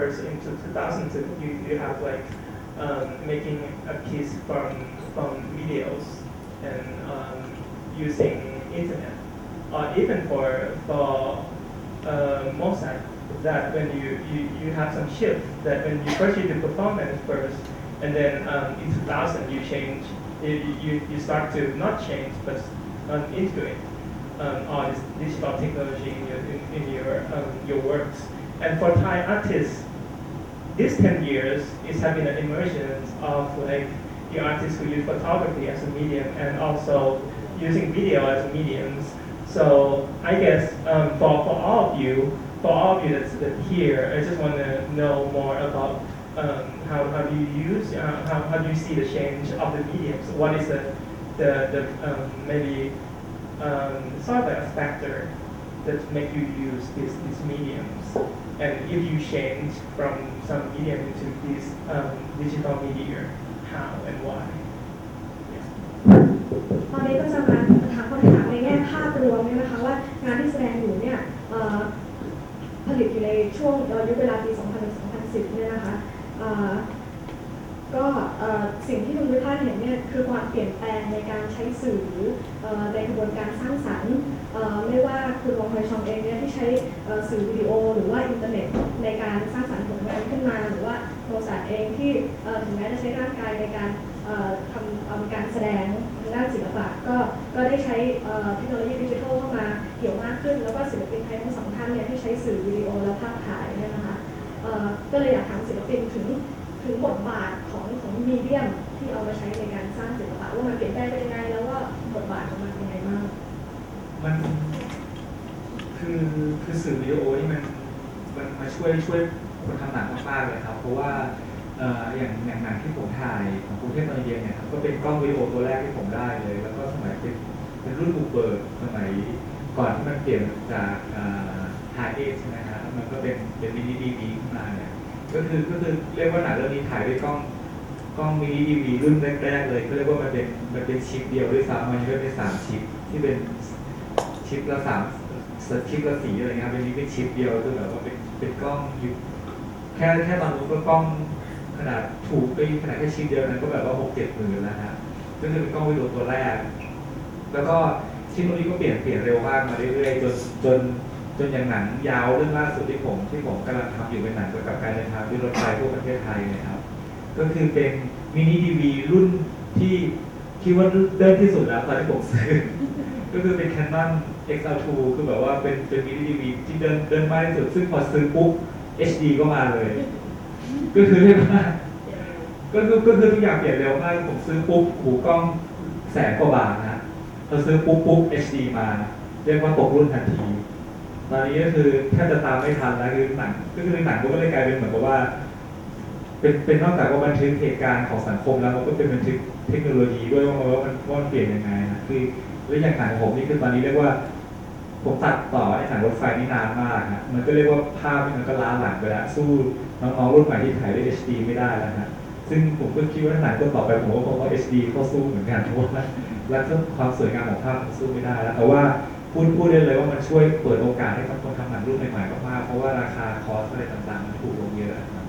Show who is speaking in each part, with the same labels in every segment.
Speaker 1: first in 2002 you have like making a piece from videos and using internet or even for mosaic that when you have some shift that when you first you do performance first and then in 2000 you change you start to not change but integrate all this digital technology in your works. And for Thai artists, these 10 years is having an immersion of like the artists who use photography as a medium and also using video as a mediums. So I guess for all of you that's here, I just want to know more about how do you use how do you see the change of the mediums? What is the maybe sort of a factor that make you use these mediums? And if you change from some medium into this digital media, how and why?
Speaker 2: ตอนนี้ก็จะมาถามคำถามในแง่ภาพรวมเนี่ยนะคะว่างานที่แสดงอยู่เนี่ยผลิตอยู่ในช่วงยุคเวลาปี 2000-2010 เนี่ยนะคะก็สิ่งที่คุณผู้ท่านเห็นเนี่ยคือความเปลี่ยนแปลงในการใช้สื่อในกระบวนการสร้างสรรค์ไม่ว่าคุณวงชองเองเนี่ยที่ใช้สื่อวิดีโอหรือว่าอินเทอร์เน็ตในการสร้างสรรค์ผลงานขึ้นมาหรือว่าโมซาร์ทเองที่ถึงแม้จะใช้ร่างกายในการทำการแสดงทางด้านศิลปะก็ได้ใช้เทคโนโลยีดิจิทัลเข้ามาเกี่ยวมากขึ้นแล้วก็ศิลปินไทยทั้งสองท่านเนี่ยที่ใช้สื่อวิดีโอและภาพถ่ายเนี่ยนะคะก็เลยอยากถามศิลปินถึงบทบาทของมีเดียมที่เอามาใช้ในการสร้างศิลปะว่ามันเปลี่ยนแปลงไปยังไงแล้วว่าบทบาทของมันเป็นยังไงบ้าง
Speaker 3: มันคือสื่อวิดีโอนี่มันมาช่วยคนทำหนังมากๆเลยครับเพราะว่าอย่างหนังที่ผมถ่ายของกรุงเทพตอนเย็นเนี่ยครับก็เป็นกล้องวิดีโอตัวแรกที่ผมได้เลยแล้วก็สมัยเป็นรุ่นบุกเบิกสมัยก่อนที่มันเปลี่ยนจากถ่ายเอชใช่ไหมครับมันก็เป็นมินิดีวีขึ้นมาเนี่ยก็คือเรียกว่าหนังเรื่องนี้ถ่ายด้วยกล้องมินิดีวีรุ่นแรกๆเลยก็เรียกว่ามันเป็นชิปเดียวด้วยซ้ำมันก็เป็น3ชิปที่เป็นชิปละ3ชิปละ4อะไรเงี้ยเป็นนี้เป็นชิปเดียวคือแบบว่าเป็นกล้องอยู่แค่ตอนนู้นก็กล้องขนาดถูกไปขนาดแค่ชิปเดียวนั้นก็แบบว่า 6-7 หมื่นแล้วฮะก็คือเป็นกล้องวิดีโอตัวแรกแล้วก็ชิ้นนี้ก็เปลี่ยนเร็วมากมาเรื่อยๆจนอย่างหนังยาวเรื่องล่าสุดที่ผมกำลังทำอยู่เป็นหนังเกี่ยวกับการเดินทางด้วยรถไฟทั่วประเทศไทยนะครับก็คือเป็นมินิดีวีรุ่นที่คิดว่าเดินที่สุดแล้วตอนที่ผมซื้อก็คือเป็น Canon XL2 คือแบบว่าเป็นมินิดีวีที่เดินมากที่สุดซึ่งพอซื้อปุ๊บ HD ก็มาเลยก็คือเรียกว่าก็คือทุกอย่างเปลี่ยนเร็วมากผมซื้อปุ๊บหูกล้อง100,000 กว่าบาทนะพอซื้อปุ๊บ HD มาเรียกว่าตกรุ่นทันทีตอนนี้ก็คือแทบจะตามไม่ทันแล้วคือหนังก็เลยกลายเป็นเหมือนกับว่าเป็นนอกจากว่าบันทึกเหตุการณ์ของสังคมแล้วมันก็เป็นบันทึกเทคโนโลยีด้วยว่ามันเปลี่ยนยังไงนะคือแล้วอย่างหนังของผมนี่คือตอนนี้เรียกว่าผมตัดต่อไอ้หนังรถไฟนี่นานมากนะมันก็เรียกว่าภาพมันก็ล้าหลังไปแล้วสู้น้องๆรุ่นใหม่ที่ถ่ายด้วย HD ไม่ได้แล้วนะซึ่งผมก็คิดว่าหนังตัวต่อไปผมก็คงเอา HD เข้าสู้เหมือนกันเพราะว่าแล้วก็ความสวยงามของภาพมันสู้ไม่ได้แล้วแต่ว่าพูดได้เลยว่ามันช่วยเปิดโอกาสให้กับคนทำหนังรุ่นใหม่ๆมากๆเพราะว่าราคาคอสอะไรต่างๆมันถูกลงเยอะครับ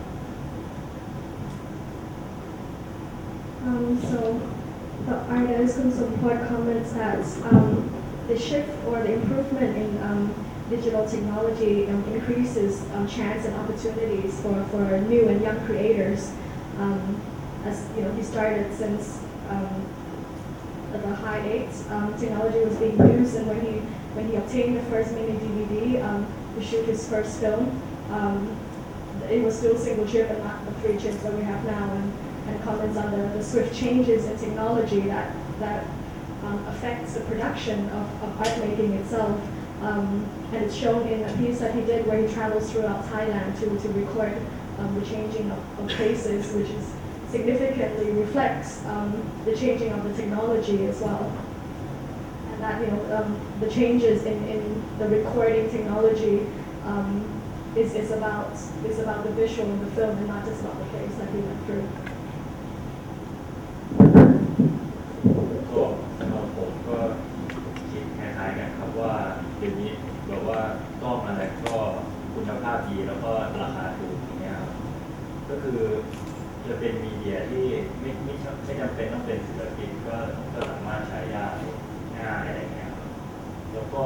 Speaker 2: So the artist Sompot comments that the shift or the improvement in digital technology increases chance and opportunities for new and young creators. As you know, he started since at the high age, technology was being used, and when he obtained the first mini DVD to shoot his first film, it was still single chip and not the 3 chips that we have now, and comments on the swift changes in technology that affects the production of art making itself, and it's shown in a piece that he did where he travels throughout Thailand to record the changing of places, which is significantly reflects the changing of the technology as well, and that the changes in the recording technology is about the visual of the film and not just about the place that he went through.
Speaker 4: ก็สำหรับผมก็คิดคล้ายๆกันครับว่าเดี๋ยวนี้แบบว่ากล้องอะไรก็คุณภาพดีแล้วก็ราคาถูกอย่างเงี้ยครับ คือจะเป็นมีเดียที่ไม่จำเป็นต้องเป็นศิลปินก็สามารถใช้ได้ง่ายอะไรเงี้ยครับแล้วก็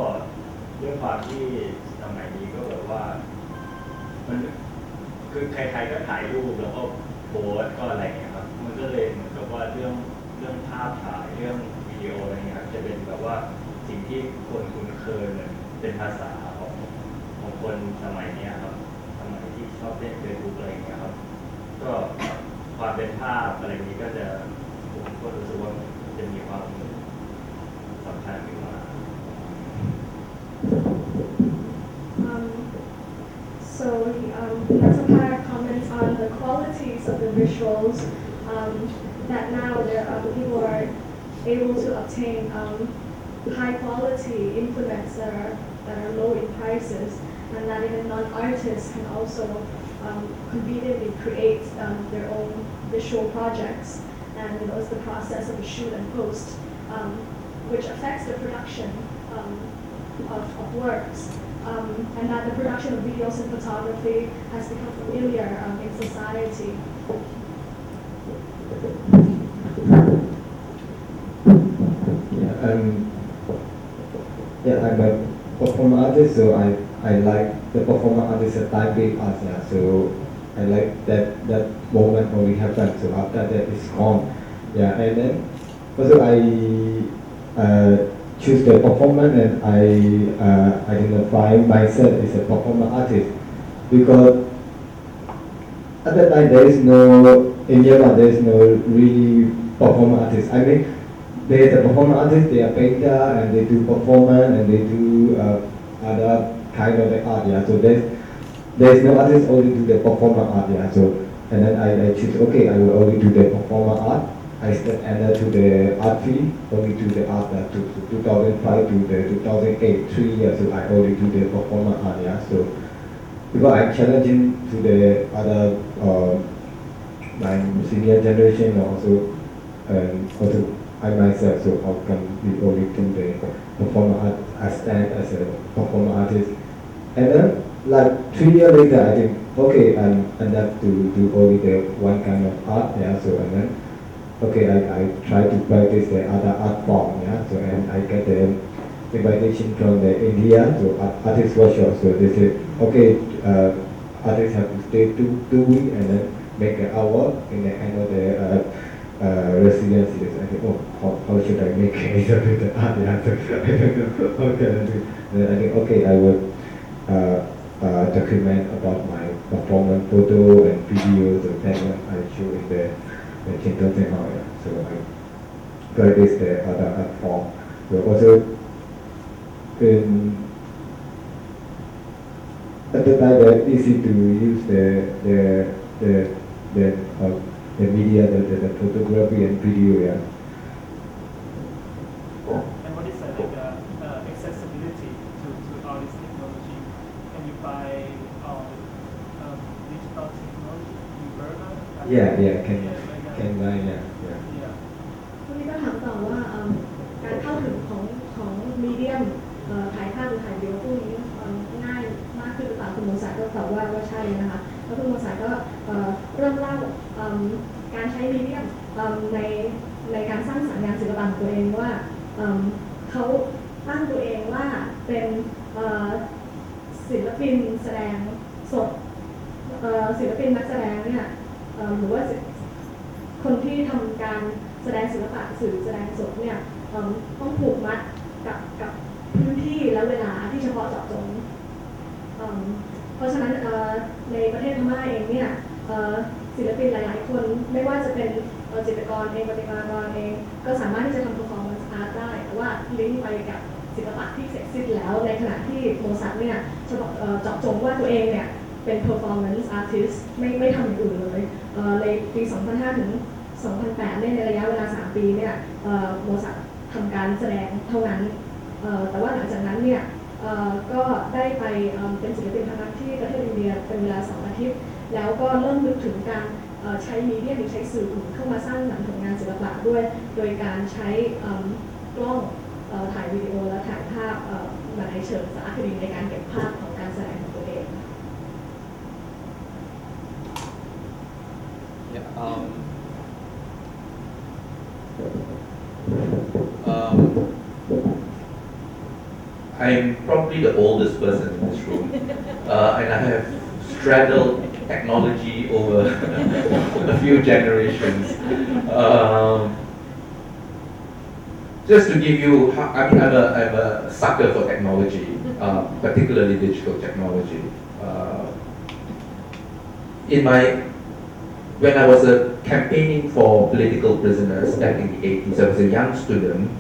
Speaker 4: ด้วยความที่สมัยนี้ก็แบบว่ามันคือใครๆก็ถ่ายรูปแล้วก็โพสก็อะไรเงี้ยครับมันก็เลยเหมือนกับว่าเรื่องภาพถ่ายเรื่องวิดีโออะไรเงี้ยครับจะเป็นแบบว่าสิ่งที่คนคุ้นเคยเหมือนเป็นภาษาของคนสมัยนี้ครับสมัยที่ชอบเล่นเฟซบุ๊กอะไรเงี้ยครับก็ความเป็นภาพอะไรนี้ก็จะผมก็รู้สึกว่าจะมีความสำคัญขึ้นมา
Speaker 2: So Nattapas comments on the qualities of the visuals that now people are able to obtain high quality implements that are low in prices, and that even non-artists can also conveniently create their own visual projects. And it's the process of the shoot and post, which affects the production of works. And that the production of videos and photography has become familiar in society.
Speaker 5: I'm a performer artist, so I like the performer artist type art. Yeah, so I like that moment only happened. So after that, it's gone. Yeah, and then also I choose the performance and I identify myself as a performer artist because at that time there is no in Myanmar there is no really performer artist. I mean, there is a performer artist, they are painter and they do performance and they do other kind of the art. Yeah, so there is no artist only do the performer art. Yeah, so and then I choose okay, I will only do the performer art. I entered to the art field, only do the art to 2005 to the 2008, 3 years, so I only do the performer art, yeah. So, because I'm challenging to the other, my senior generation also I myself, so how can we only do the performer art, I stand as a performer artist. And then, like 3 years later, I think, okay, I'm enough to do only the one kind of art, yeah, so and then, okay, I try to practice the other art form, yeah. So and I get the invitation from the India, so artist workshop. So they say, okay, artists have to stay 2 weeks and then make an hour in the end of the residency. So I think, oh, how should I make it with the art? Yeah. So okay, then I think, okay, I will document about my performance photo and videos, and then I show in the Chidgasornpong, so I practice the other art form. So also at the time it's easy to use the media, the photography and video. Yeah.
Speaker 1: And what is accessibility to all this technology? Can you buy digital technology in Burma?
Speaker 5: Yeah, can buy, yeah.
Speaker 2: วันนี้ก็ถามต่อว่าการเข้าถึงของมีเดียมถ่ายภาพหรือถ่ายวิดีโอพวกนี้ง่ายมากขึ้นหรือเปล่าคุณโมสายก็ตอบว่าใช่นะคะแล้วคุณโมสายก็เริ่มเล่าการใช้มีเดียมในการสร้างสรรค์งานศิลปะของตัวเองว่าเขาตั้งตัวเองว่าเป็นศิลปินแสดงสดศิลปินนักแสดงเนี่ยหรือว่าคนที่ทำการแสดงศิลปะสื่อแสดงสดเนี่ยต้องผูกมัดกับพื้นที่และเวลาที่เฉพาะเจาะจงเพราะฉะนั้นในประเทศพม่าเองเนี่ยศิลปินหลายๆคนไม่ว่าจะเป็นจิตรกรเองปฏิมากรเองก็สามารถที่จะทำ performance art ได้แต่ว่าลิงก์ไปกับศิลปะที่เสร็จสิ้นแล้วในขณะที่โมซัตเนี่ยเจาะจงว่าตัวเองเนี่ยเป็น performance artist ไม่ทำอย่างอื่นเลยในปี 2005 ถึง 2008 ในระยะเวลา 3 ปีเนี่ยโมซัตทำการแสดงเท่านั้นแต่ว่าหลังจากนั้นเนี่ยก็ได้ไปเป็นศิลปินพนักที่ประเทศอินเดียเป็นเวลา 2 อาทิตย์แล้วก็เริ่มนึกถึงการใช้มีเดียหรือใช้สื่ออื่นเข้ามาสร้างสรรค์ผลงานศิลปะด้วยโดยการใช้กล้องถ่ายวิดีโอและถ่ายภาพในเชิงสารคดีในการเก็บภาพของการแสดงของตัวเอง
Speaker 6: I'm probably the oldest person in this room, and I have straddled technology over a few generations. Just to give you, I'm a sucker for technology, particularly digital technology. When I was campaigning for political prisoners back in the 80s, I was a young student.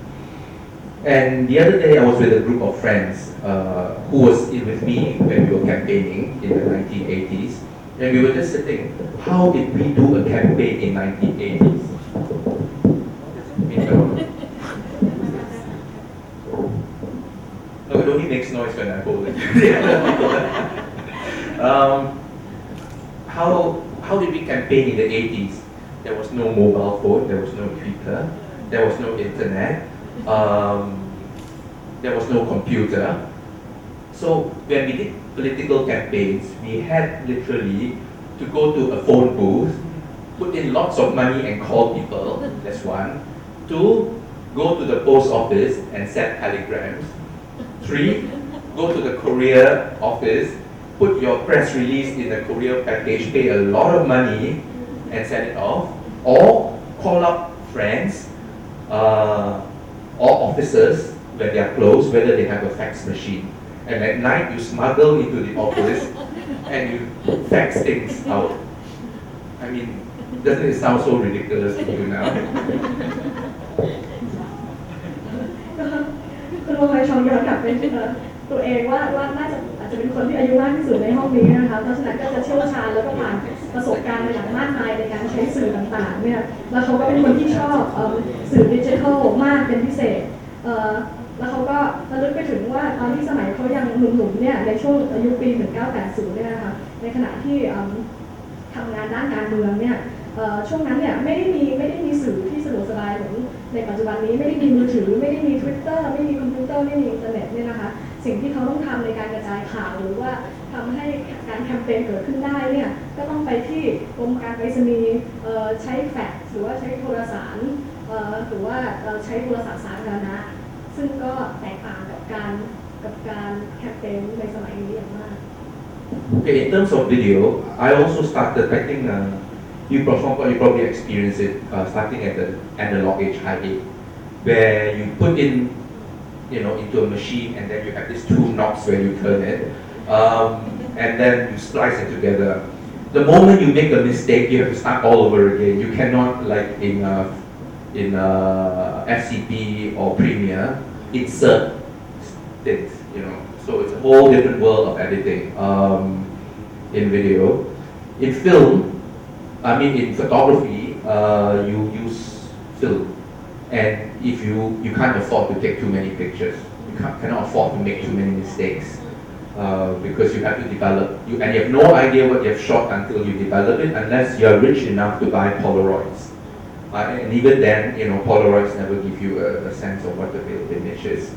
Speaker 6: And the other day I was with a group of friends who was with me when we were campaigning in the 1980s. And we were just sitting, how did we do a campaign in 1980s? No, it only makes noise when I hold it. How did we campaign in the 80s? There was no mobile phone, there was no Twitter, there was no internet. There was no computer. So when we did political campaigns, we had literally to go to a phone booth, put in lots of money and call people, that's one. 2, go to the post office and send telegrams. 3, go to the courier office, put your press release in the courier package, pay a lot of money and send it off. Or call up friends, or officers when they are closed, whether they have a fax machine. And at night you smuggle into the office and you fax things out. I mean, doesn't it sound so ridiculous to you now?
Speaker 2: คุณโมเคยชองย้อนกลับไปตัวเองว่าน่าจะอาจจะเป็นคนที่อายุมากที่สุดในห้องนี้นะคะเพราะฉะนั้นก็จะเชี่ยวชาญแล้วก็ผ่านประสบการณ์มาอย่างมากมายในการใช้สื่อต่างๆเนี่ยแล้วเขาก็เป็นคนที่ชอบสื่อดิจิทัลมากเป็นพิเศษแล้วเขาก็ระลึกไปถึงว่าตอนที่สมัยเขายังหนุ่มๆเนี่ยในช่วงอายุปี 1980 เนี่ยนะคะในขณะที่ทำงานด้านการเมืองเนี่ยช่วงนั้นเนี่ยไม่ได้มีสื่อที่สะดวกสบายเหมือนในปัจจุบันนี้ไม่ได้มีมือถือไม่ได้มี Twitter ไม่มีคอมพิวเตอร์ไม่มีอินเทอร์เน็ตเนี่ยนะคะสิ่งที่เขาต้องทำในการกระจายข่าวหรือว่าทำให้การแคมเปญเกิดขึ้นได้เนี่ยก็ต้องไปที่กรมการไปรษณีย์ใช้แฟกซ์หรือว่าใช้โทรสารหรือว่าใช้โทรศัพท์สาธารณะซึ่งก็แตกต่างกับการแคมเปญในสมัยนี้อย่างมาก
Speaker 6: Okay, in terms of video, I also started, I think you probably experienced it starting at the analog age, high age, where you put in, into a machine and then you have these 2 knobs where you turn it, and then you splice it together. The moment you make a mistake, you have to start all over again. You cannot, like in FCP or Premiere, insert things, So it's a whole different world of editing in video. In film, in photography, you use film, and if you can't afford to take too many pictures, you cannot afford to make too many mistakes, because you have to develop, and you have no idea what you have shot until you develop it, unless you are rich enough to buy Polaroids. And even then, Polaroids never give you a sense of what the image is.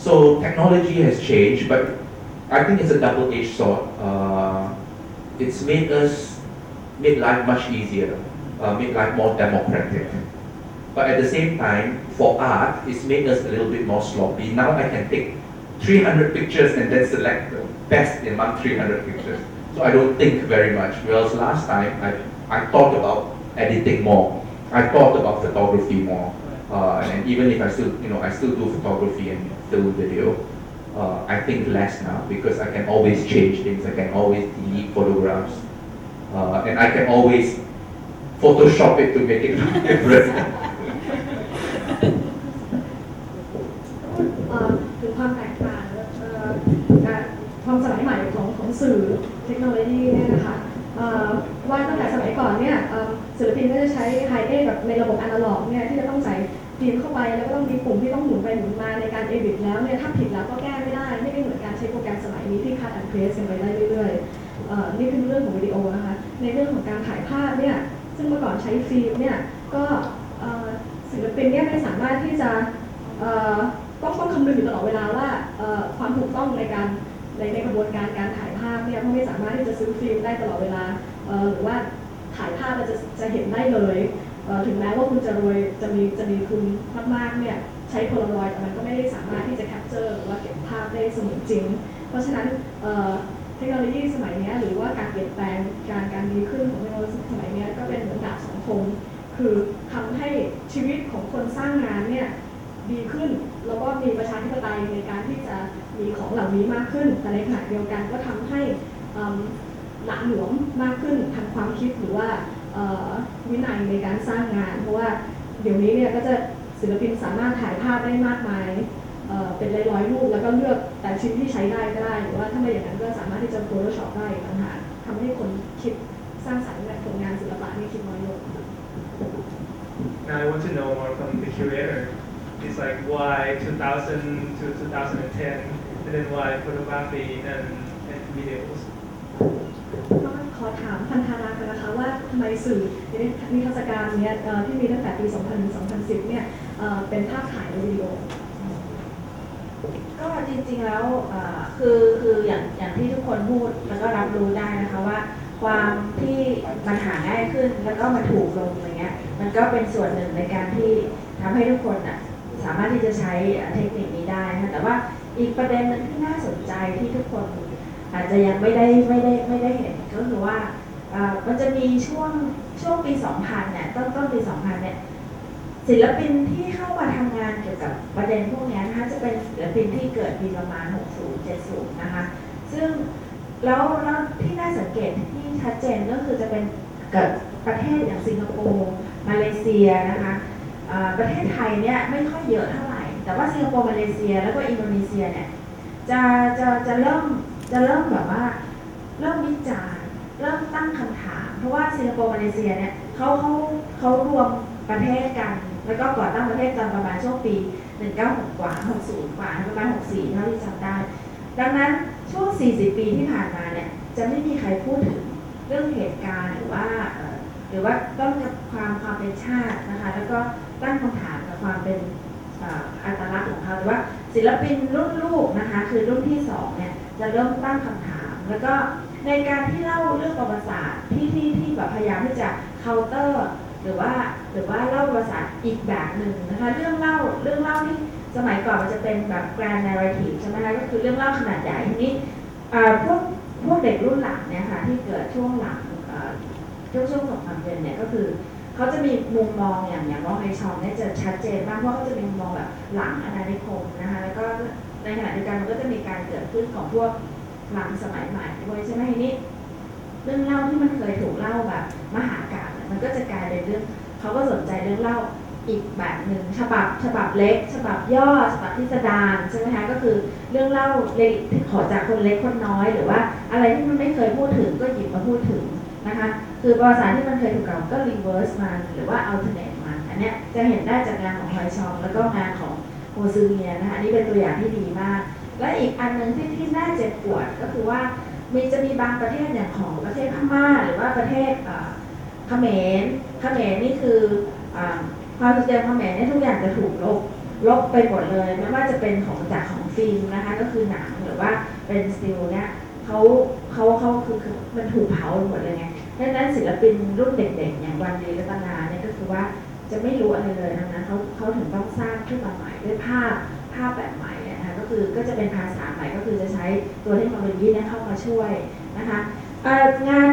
Speaker 6: So technology has changed, but I think it's a double-edged sword. It's made life much easier, made life more democratic. But at the same time, for art, it's made us a little bit more sloppy. Now I can take 300 pictures and then select the best among 300 pictures. So I don't think very much. Whereas last time, I thought about editing more. I thought about photography more. And even if I still do photography and film video, I think less now because I can always change things. I can always delete photographs, and I can always Photoshop it to make it look different.
Speaker 2: ถึงความแตกต่างความสมัยใหม่ของสื่อเทคโนโลยีเนี่ยนะคะว่าตั้งแต่สมัยก่อนเนี่ยศิลปินก็จะใช้ไฮเอแบบในระบบอนาล็อกเนี่ยที่จะต้องใส่ฟิล์มเข้าไปแล้วก็ต้องมีปุ่มที่ต้องหมุนไปหมุนมาในการเอดิตแล้วเนี่ยถ้าผิดแล้วก็แก้ไม่ได้เหมือนการใช้โปรแกรมสมัยนี้ที่คัดแอนด์เพรสกันไปได้เรื่อยๆนี่คือเรื่องของวิดีโอนะคะในเรื่องของการถ่ายภาพเนี่ยซึ่งเมื่อก่อนใช้ฟิล์มเนี่ยก็ศิลปินเนี่ยไม่สามารถที่จะต้องคำนึงอยู่ตลอดเวลาว่าความถูกต้องในกระบวนการถ่ายภาพเนี่ยเพราะไม่สามารถที่จะซื้อฟิล์มได้ตลอดเวลาหรือว่าถ่ายภาพเราจะ จะเห็นได้เลยถึงแม้ว่าคุณจะรวยจะมีทุนมากๆเนี่ยใช้โพลารอยด์แต่มันก็ไม่ได้สามารถที่จะแคปเจอร์หรือว่าเก็บภาพได้เสมือนจริงเพราะฉะนั้นเทคโนโลยีสมัยนี้หรือว่าการเปลี่ยนแปลงการดีขึ้นของเทคโนโลยีสมัยนี้ก็เป็นเหมือนดาบสองคมคือทำให้ชีวิตของคนสร้างงานเนี่ยดีขึ้นแล้วก็มีประชาธิปไตยในการที่จะมีของเหล่านี้มากขึ้นแต่ในขณะเดียวกันก็ทำให้หละหลวมมากขึ้นทางความคิดหรือว่าวินัยในการสร้างงานเพราะว่าเดี๋ยวนี้เนี่ยก็จะศิลปินสามารถถ่ายภาพได้มากมายเป็นร้อยๆรูปแล้วก็เลือกแต่ชิ้นที่ใช้ได้ก็ได้หรือว่าถ้าไม่อย่างนั้นก็สามารถที่จะ Photoshop ได้ต่างหากทำให้คนคิดสร้างสรรค์ผลงานศิลปะนี่คิดน้อยลง
Speaker 1: Now I want to know more from the curator. It's like why 2000 to 2010 and then why photography and videos.
Speaker 2: ก็ขอถามพันธารากันนะคะว่าทำไมสื่อนิทรรศการนี้ที่มีตั้งแต่ปี 2000 ถึง 2010 เนี่ยเป็นภาพถ่ายและวิดีโอ
Speaker 7: ก็จริงๆแล้วคืออย่างที่ทุกคนพูดแล้วก็รับรู้ได้นะคะว่าความที่มันหาง่ายขึ้นแล้วก็มันถูกลงอะไรเงี้ยมันก็เป็นส่วนหนึ่งในการที่ทำให้ทุกคนสามารถที่จะใช้เทคนิคนี้ได้นะแต่ว่าอีกประเด็นนึงที่น่าสนใจที่ทุกคนอาจจะยังไม่ได้เห็นก็คือว่ามันจะมีช่วงปี 2000 เนี่ยต้นปี 2000 เนี่ยศิลปินที่เข้ามาทำงานเกี่ยวกับประเด็นพวกนี้นะคะจะเป็นศิลปินที่เกิดปีประมาณ 60-70 นะคะซึ่งแล้วที่น่าสังเกตที่ชัดเจนก็คือจะเป็นเกิดประเทศอย่างสิงคโปร์มาเลเซียนะคะประเทศไทยเนี่ยไม่ค่อยเยอะเท่าไหร่แต่ว่าสิงคโปร์มาเลเซียแล้วก็อินโดนีเซียเนี่ยจะเริ่มแบบว่าเริ่มวิจารณ์เริ่มตั้งคำถามเพราะว่าสิงคโปร์มาเลเซียเนี่ยเขารวมประเทศกันแล้วก็ก่อตั้งประเทศตอนประมาณช่วงปี 1960 กว่า 60 กว่าประมาณ 64 เท่าที่จำได้ดังนั้นช่วง 40 ปีที่ผ่านมาเนี่ยจะไม่มีใครพูดถึงเรื่องเหตุการณ์หรือว่าต้นกับความเป็นชาตินะคะแล้วก็ตั้งคำถามกับความเป็นอัตลักษณ์ของเขาแต่ว่าศิลปินรุ่นลูกนะคะคือรุ่นที่2เนี่ยจะเริ่มตั้งคำถามแล้วก็ในการที่เล่าเรื่องประวัติศาสตร์ที่แบบพยายามที่จะเคาน์เตอร์หรือว่าเล่าประวัติศาสตร์อีกแบบหนึ่งนะคะเรื่องเล่าที่สมัยก่อนมันจะเป็นแบบ grand narrative ใช่ไหมคะก็คือเรื่องเล่าขนาดใหญ่ทีนี้พวกเด็กรุ่นหลังเนี่ยค่ะที่เกิดช่วงหลังช่วงสงครามเย็นเนี่ยก็คือเขาจะมีมุมมองอย่างว่าในชองเนี่ยจะชัดเจนมากเพราะเขาจะมีมุมมองแบบหลังอาณานิคมนะคะแล้วก็ในขณะเดียวกันมันก็จะมีการเกิดขึ้นของพวกหลังสมัยใหม่ด้วยใช่ไหมทีนี้เรื่องเล่าที่มันเคยถูกเล่าแบบมหากาพย์มันก็จะกลายเป็นเรื่องเขาก็สนใจเรื่องเล่าอีกแบบหนึ่งฉบับเล็กฉบับย่อฉบับพิสดารใช่ไหมคะก็คือเรื่องเล่าเล็กขอจากคนเล็กคนน้อยหรือว่าอะไรที่มันไม่เคยพูดถึงก็หยิบมาพูดถึงนะคะคือประวัติศาสตร์ที่มันเคยถูกกล่าวก็รีเวิร์สมันหรือว่าอัลเทอร์เนทมันอันนี้จะเห็นได้จากงานของไฮชองแล้วก็งานของโฮซือเงียนะคะอันนี้เป็นตัวอย่างที่ดีมากและอีกอันนึงที่น่าเจ็บปวดก็คือว่าจะมีบางประเทศอย่างของประเทศพม่าหรือว่าประเทศเขมรนี่คือความสุดเด่นเขมรเนี่ยทุกอย่างจะถูกลบไปหมดเลยไม่ว่าจะเป็นของฟิล์มนะคะก็คือหนังหรือว่าเป็นสติลเนี่ยเขาคือมันถูกเผาหมดเลยไงดังนั้นศิลปินรุ่นเด็กๆอย่างวันดีรัตนาเนี่ยก็คือว่าจะไม่รู้อะไรเลยดังนั้นเขาถึงต้องสร้างขึ้นมาใหม่ด้วยภาพแบบใหม่นะคะก็จะเป็นภาษาใหม่ก็คือจะใช้ตัวเทคโนโลยีนี้เข้ามาช่วยนะคะงาน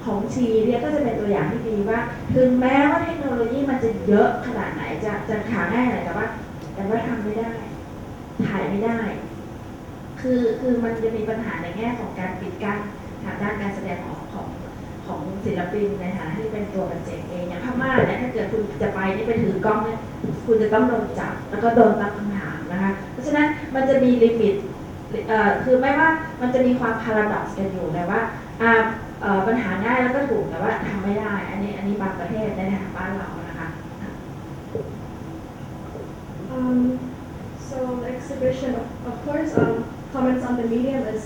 Speaker 7: ของชีเนี่ยก็จะเป็นตัวอย่างที่ดีว่าถึงแม้ว่าเทคโนโลยีมันจะเยอะขนาดไหนจะหาง่ายอะไรแต่ว่าทำไม่ได้ถ่ายไม่ได้คือมันจะมีปัญหาในแง่ของการปิดกั้นทางด้านการแสดงของศิลปินในฐานะที่เป็นตัวปัจเจกเองอย่างพม่าเนี่ยถ้าเกิดคุณจะไปนี่ไปถือกล้องเนี่ยคุณจะต้องโดนจับแล้วก็โดนตั้งคำถามนะคะเพราะฉะนั้นมันจะมีลิมิตคือไม่ว่ามันจะมีความพาราดอกซ์กันอยู่แต่ว่าปัญหาง่ายแล้วก็ถูกแต่ว่าทำไม่ได้อันนี้บางประเทศในทางบ้านเรานะคะ
Speaker 2: So the exhibition, of course, comments on the medium is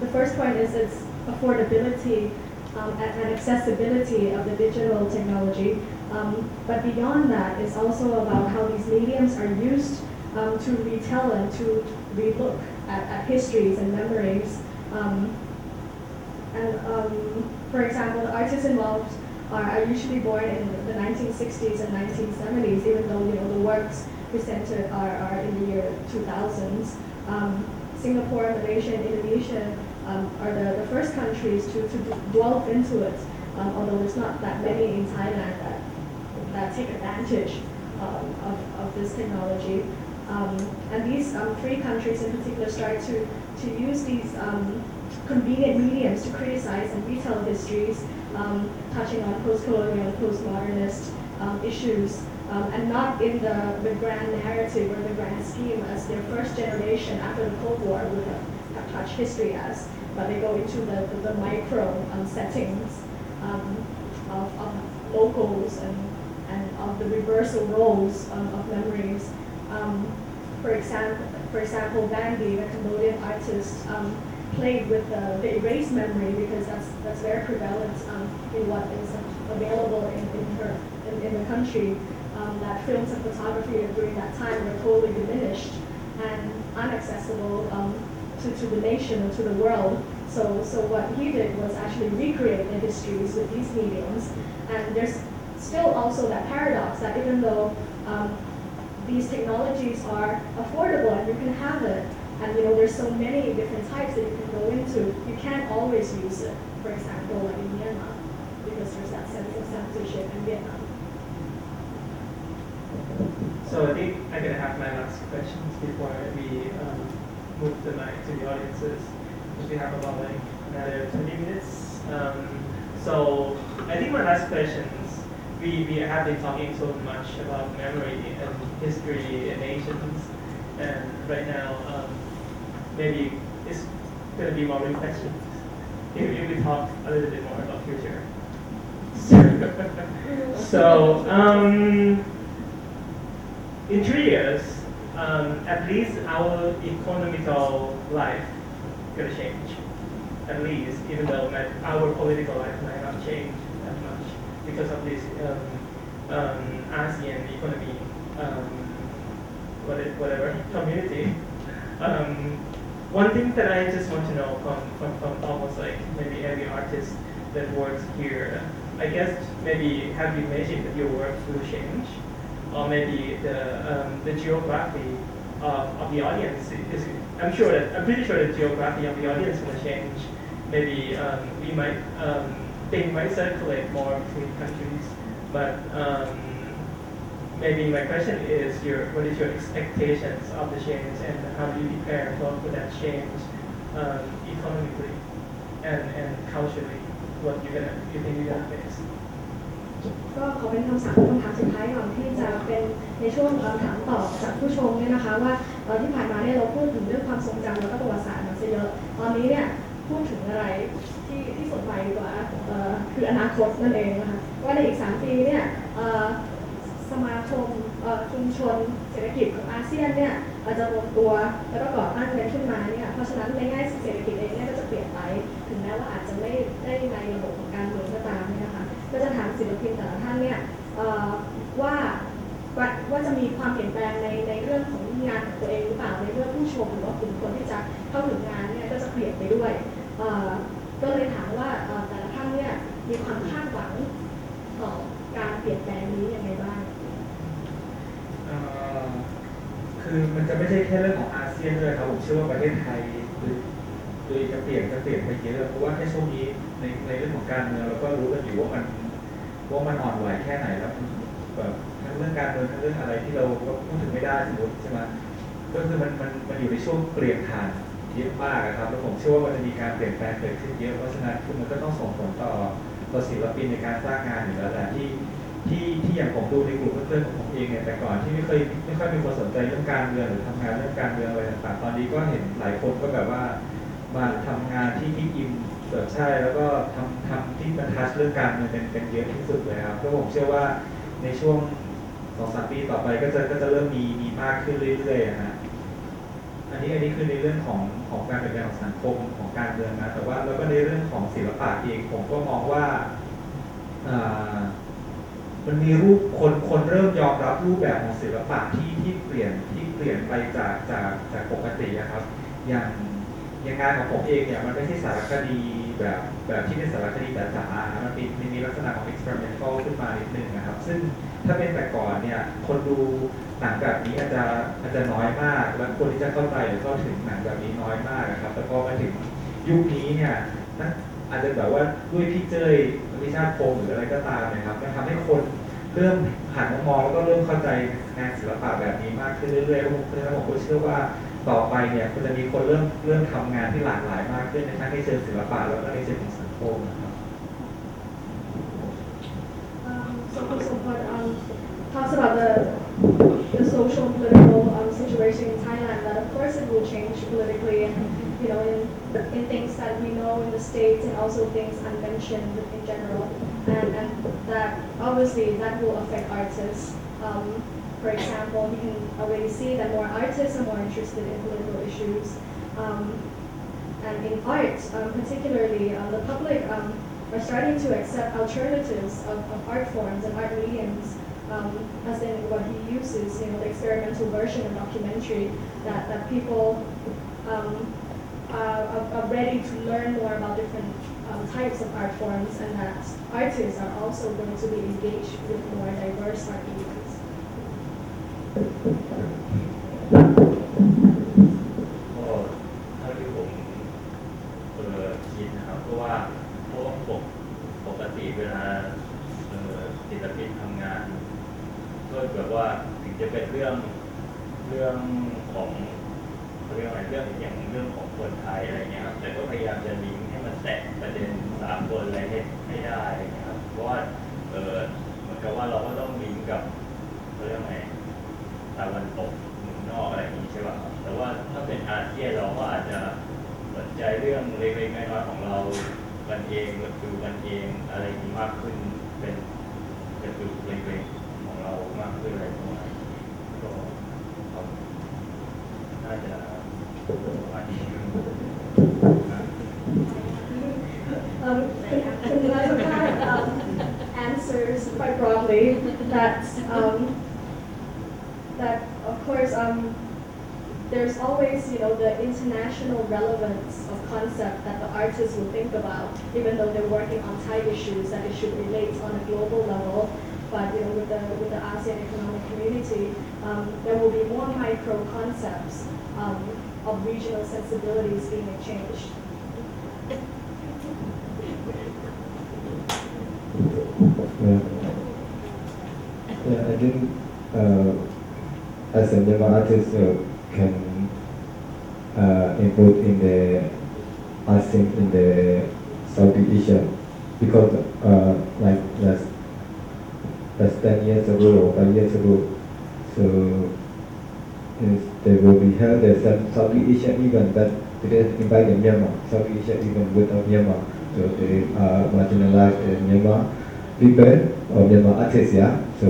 Speaker 2: the first point is its affordability and accessibility of the digital technology. But beyond that, it's also about how these mediums are used to retell and to relook at histories and memories. For example, the artists involved are usually born in the 1960s and 1970s, even though the works presented are in the year 2000s. Singapore, Malaysia, and Indonesia are the first countries to delve into it, although there's not that many in Thailand that take advantage of this technology. And these three countries in particular started to use these convenient mediums to criticize and retell histories, touching on post-colonial and post-modernist issues, and not in the grand narrative or the grand scheme as their first generation after the Cold War would have touched history as, but they go into the micro settings of locals and of the reversal roles of memories. For example, Vandy, the Cambodian artist, played with the erased memory because that's very prevalent in what is available in the country. That films and photography during that time were totally diminished and inaccessible to the nation or to the world. So what he did was actually recreate the histories with these mediums. And there's still also that paradox that even though these technologies are affordable and you can have it, and there's so many different types that you can go into, you can't always use it. For example, like in Myanmar, because there's that sense of censorship in Vietnam.
Speaker 1: So I think I'm gonna have my last questions before we move the mic to the audiences, because we have about like another 20 minutes. So I think my last questions, we have been talking so much about memory and history and nations, and right now maybe it's gonna be more reflections. If we talk a little bit more about future. So in 3 years, at least our economical life gonna change. At least, even though our political life might not change that much because of this ASEAN economy, whatever community. One thing that I just want to know from almost like maybe every artist that works here, I guess maybe have you imagined that your work will change? Or maybe the geography of the audience is. I'm pretty sure the geography of the audience will change. Maybe we might things might circulate more between countries, but maybe my question is what is your expectations of the change and how do you prepare for that change economically and culturally? What you think you're gonna face?
Speaker 2: ก็ขอเป็นคำถามสุดท้ายก่อนที่จะเป็นในช่วงถามตอบจากผู้ชมเนี่ยนะคะว่าที่ผ่านมาเนี่ยเราพูดถึงเรื่องความทรงจำแล้วก็ประวัติศาสตร์มาซะเยอะตอนนี้เนี่ยพูดถึงอะไรที่สนใจดีกว่าคืออนาคตนั่นเองนะคะว่าในอีก3 ปีเนี่ยสมาคมชุมชนเศรษฐกิจของอาเซียนเนี่ยจะรวมตัวแล้วก็ก่อตั้งกันขึ้นมาเนี่ยเพราะฉะนั้นในแง่เศรษฐกิจเองเนี่ยก็จะเปลี่ยนไปถึงแม้ว่าอาจจะไม่ได้ในระบบของการเมืองก็ตามเนี่ยนะคะก็จะถามศิลปินแต่ละท่านเนี่ยว่าจะมีความเปลี่ยนแปลงในเรื่องของงานของตัวเองหรือเปล่าในเรื่องผู้ชมหรือว่ากลุ่มคนที่จะเข้าถึงงานเนี่ยก็จะเปลี่ยนไปด้วยก็เลยถามว่าแต่ละท่านเนี่ยมีความคาดหวังต่อการเปลี่ยนแปลงนี้ยังไงบ้าง
Speaker 3: คือมันจะไม่ใช่แค่เรื่องของอาเซียนด้วยครับผมเชื่อว่าประเทศไทยโดยจะเปลี่ยนไปเยอะเพราะว่าแค่ช่วงนี้ในเรื่องของการเมืองเราก็รู้กันอยู่ว่ามันอ่อนไหวแค่ไหนแล้วแบบทั้งเรื่องการเมืองทั้งเรื่องอะไรที่เราก็พูดถึงไม่ได้สมมติใช่ไหมก็คือมันอยู่ในช่วงเปลี่ยนผ่านเยอะมากครับแล้วผมเชื่อว่ามันจะมีการเปลี่ยนแปลงเกิดขึ้นเยอะเพราะฉะนั้นคือมันก็ต้องส่งผลต่อศิลปินในการสร้างงานอยู่แล้วแหละที่อย่างผมดูในกลุ่มเพื่อนๆของผมเองเนี่ยแต่ก่อนที่ไม่ค่อยมีคนสนใจเรื่องการเมืองหรือทำงานเรื่องการเมืองอะไรต่างๆตอนนี้ก็เห็นหลายคนก็แบบว่ามาทำงานที่อิมแบบใช่แล้วก็ทำที่มันทัชเรื่องการเมืองเป็นเยอะที่สุดเลยครับก็ผมเชื่อว่าในช่วง 2-3 ปีต่อไปก็จะเริ่มมีมากขึ้นเรื่อยๆนะฮะอันนี้คือในเรื่องของการเปลี่ยนแปลงของสังคมของการเมืองนะแต่ว่าแล้วก็ในเรื่องของศิลปะเองผมก็มองว่ามันมีรูปคนเริ่มยอมรับรูปแบบของศิลปะที่เปลี่ยนไปจากปกติครับอย่างงานของผมเองเนี่ยมันไม่ใช่สารคดีแบบที่เป็นสารคดีจ๋าๆมันมีลัก ลักษณะของ experimental ขึ้นมานิดนึงนะครับซึ่งถ้าเป็นแต่ก่อนเนี่ยคนดูหนังแบบนี้อาจจะน้อยมากและคนที่จะเข้าใจหรือเข้าถึงหนังแบบนี้น้อยมากนะครับแต่พอมาถึงยุคนี้เนี่ยอาจจะแบบว่าด้วยพี่เจ้ยวิชาติพงศ์หรืออะไรก็ตามนะครับมันทำให้คนเริ่มหันมามองแล้วก็เริ่มเข้าใจงานศิลปะแบบนี้มากขึ้นเรื่อยๆแล้วผมก็เชื่อว่าต่อไปเนี่ยก็จะมีคนเริ่มทำงานที่หลากหลายมากขึ้นในทั้งในเชิงศิลปะแล้วก็ในเชิงของสังคมนะครับ
Speaker 2: Sompot talks about the social and political situation in Thailand. That of course it will change politically, and in things that we know in the States, and also things unmentioned in general, and that obviously that will affect artists. For example, you can already see that more artists are more interested in political issues, and in art, particularly the public. Are starting to accept alternatives of art forms and art mediums, as in what he uses, the experimental version of documentary, that people are ready to learn more about different types of art forms, and that artists are also going to be engaged with more diverse art mediums.
Speaker 4: ก็เท่าที่ผมคิดนะครับเพราะว่าปกติเวลาศิลปินทำงานก็แบบว่าถึงจะเป็นเรื่องของเรื่องอะไรเรื่องของคนไทยอะไรเงี้ยครับแต่ก็พยายามจะลิงก์ให้มันแตะประเด็นสากลอะไรให้ได้นะครับเพราะว่าเหมือนกับว่าเราก็ต้องลิงก์กับเรื่องอะไรตะวันตกเมืองนอกอะไรอย่างนี้ใช่ป่ะครับแต่ว่าถ้าเป็นอาเซียนเราก็อาจจะสนใจเรื่องเล็กๆน้อยๆของเรากันเองดูกันเองอะไรนี้มากขึ้นเป็นดูเล็กๆของเรามากขึ้นอะไรประมาณนี้ก็น่าจะประมาณนี้
Speaker 2: Answers quite broadly that of course there's always the international relevance of concept that the artists will think about, even though they're working on Thai issues that it should relate on a global level. But with the ASEAN Economic Community, there will be more micro concepts of regional sensibilities being exchanged.
Speaker 5: Yeah, I think as a Myanmar artist can input in the art scene in the Southeast Asia because like last 10 years ago or 5 years ago, so there will be held a Southeast Asia event that they invited Myanmar, Southeast Asia event without Myanmar, so they marginalized Myanmar people or Myanmar artists, yeah. So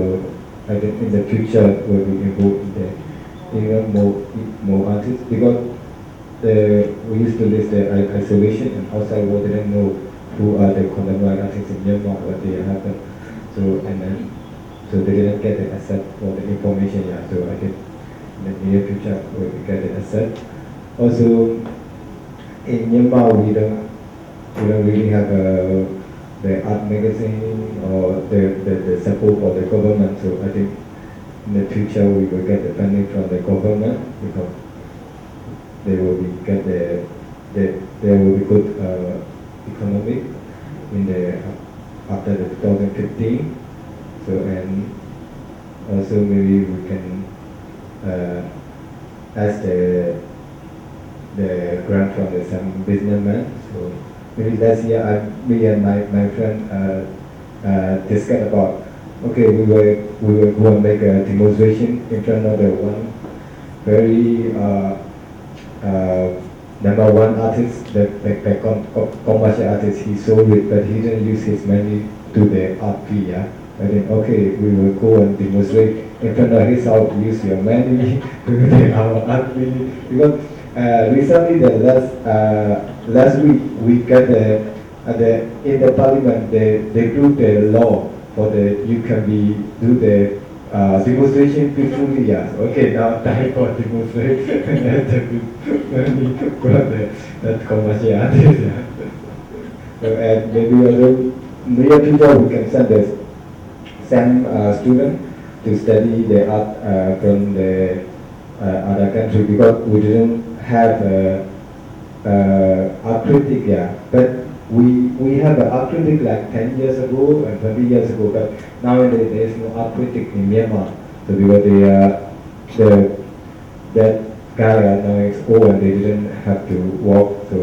Speaker 5: I think in the future we will improve the even more artists because we used to live the isolation and outside world didn't know who are the contemporary artists in Myanmar, what they happen. So so they didn't get the access for the information, yeah. So I think in the near future we will get the access. Also in Myanmar we don't really have the art magazine or the support for the government. So I think in the future we will get the funding from the government because they will be there will be good economic in the after the 2015. So and also maybe we can ask the grant from some businessman. So maybe last year me and my friend discussed about okay we will go and make a demonstration in front of the one very number one artist, the commercial artist. He's so rich but he didn't use his money to the art fee, yeah. I think okay we will go and demonstrate in front of his house, use your money to the art fee because recently the last week we got in the parliament they approved the law for you can do the demonstration peacefully, yeah. Okay, now time for demonstration for that commercial artist, yeah. So, and maybe also near future we can send the same student to study the art from the other country because we didn't have art critic, yeah. But we have an art critic like 10 years ago and 20 years ago, but nowadays there is no art critic in Myanmar. So because that guy now is old and they didn't have to work, so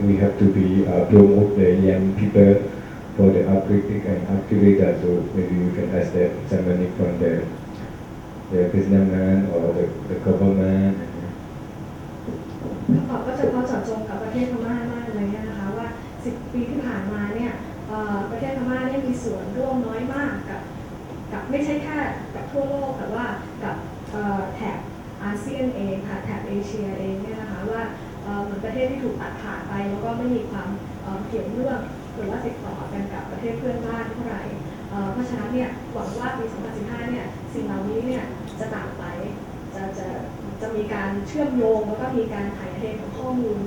Speaker 5: we have to be promote the young people for the art critic and art curator. So maybe you can ask that some money from the businessman or the government.
Speaker 2: ก็เฉพาะเจาะจงกับประเทศพม่ามากเลยนะคะว่า10 ปีที่ผ่านมาเนี่ยประเทศพม่าได้มีส่วนร่วมน้อยมากกับไม่ใช่แค่กับทั่วโลกแต่ว่ากับแถบอาเซียนเองค่ะแถบเอเชียเองเนี่ยนะคะว่าเหมือนประเทศที่ถูกตัดขาดไปแล้วก็ไม่มีความเกี่ยวเนื่องหรือว่าติดต่อกันกับประเทศเพื่อนบ้านเท่าไหร่เพราะฉะนั้นเนี่ยหวังว่าปี 2015 เนี่ยสิ่งเหล่านี้เนี่ยจะต่างไปจะมีการเชื่อมโยงแล้วก็มีการถ่ายเทของข้อมูล